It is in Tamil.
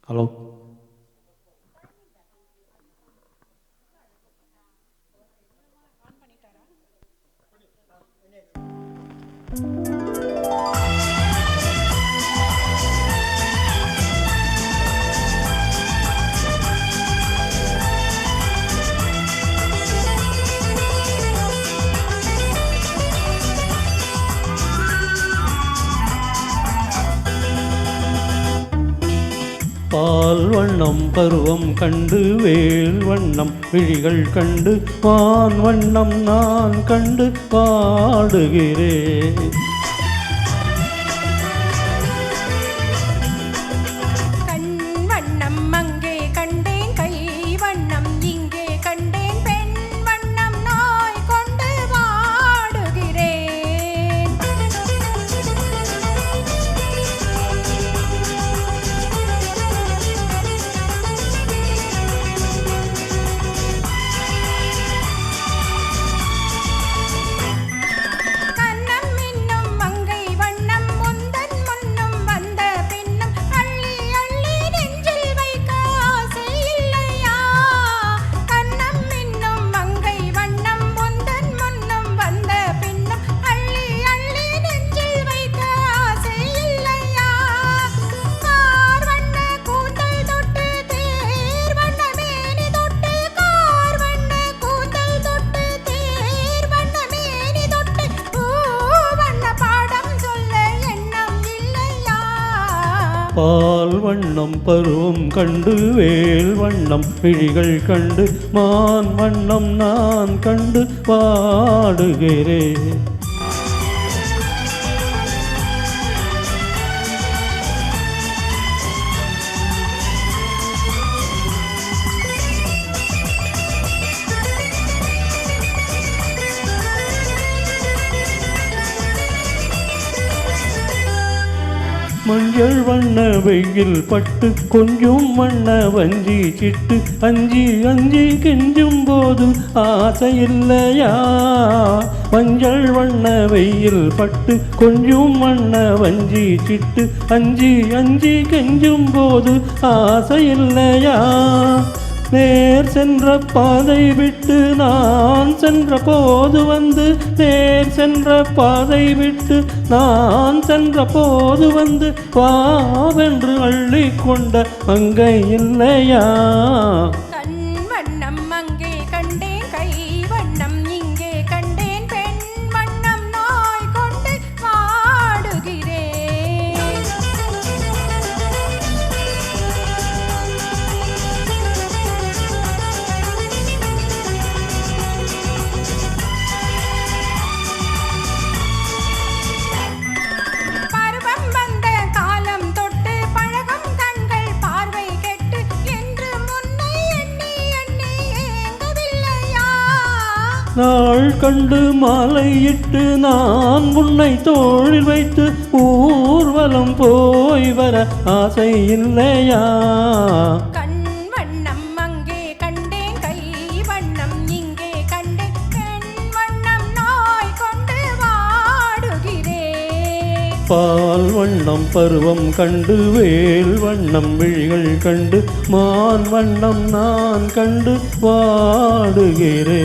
ஹலோ. பால் வண்ணம் பருவம் கண்டு வேல் வண்ணம் விழிகள் கண்டு வான் வண்ணம் நான் கண்டு பாடுகிறேன். கண் வண்ணம் அங்கே கண்டேன், கை வண்ணம் இங்கே கண்டேன், பெண் வண்ணம் நாய் கொண்டு பாடுகிறேன். பால் வண்ணம் பருவம் கண்டு வேல் வண்ணம் விழிகள் கண்டு மான் வண்ணம் நான் கண்டு பாடுகிறேன். மஞ்சள் வண்ண வெயில் பட்டு கொஞ்சம் வண்ண வஞ்சி சிட்டு அஞ்சி அஞ்சி கெஞ்சும் போது ஆசை இல்லையா? மஞ்சள் வண்ண வெயில் பட்டு கொஞ்சம் வண்ண வஞ்சி சிட்டு அஞ்சி அஞ்சி கெஞ்சும் போது ஆசை இல்லையா? நேர் சென்ற பாதை விட்டு நான் சென்ற போது வந்து, நேர் சென்ற பாதை விட்டு நான் சென்ற போது வந்து வாவென்று அள்ளி கொண்ட அங்கை இல்லையா? கண் வண்ணம் அங்கே கண்டேன், கை வண்ணம் இங்கே கண்டேன், பெண் வண்ணம் நாய் கொண்டு பாடுகிறேன். நாள் கண்டு மாலையிட்டு நான் உன்னை தோளில் வைத்து ஊர்வலம் போய் வர ஆசை இல்லையா? கண் வண்ணம் அங்கே கண்டேன், கை வண்ணம் இங்கே கண்டேன், பெண் வண்ணம் நாய் கொண்டு வாடுகிறேன். பால் வண்ணம் பருவம் கண்டு வேல் வண்ணம் விழிகள் கண்டு மான் வண்ணம் நான் கண்டு வாடுகிறேன்.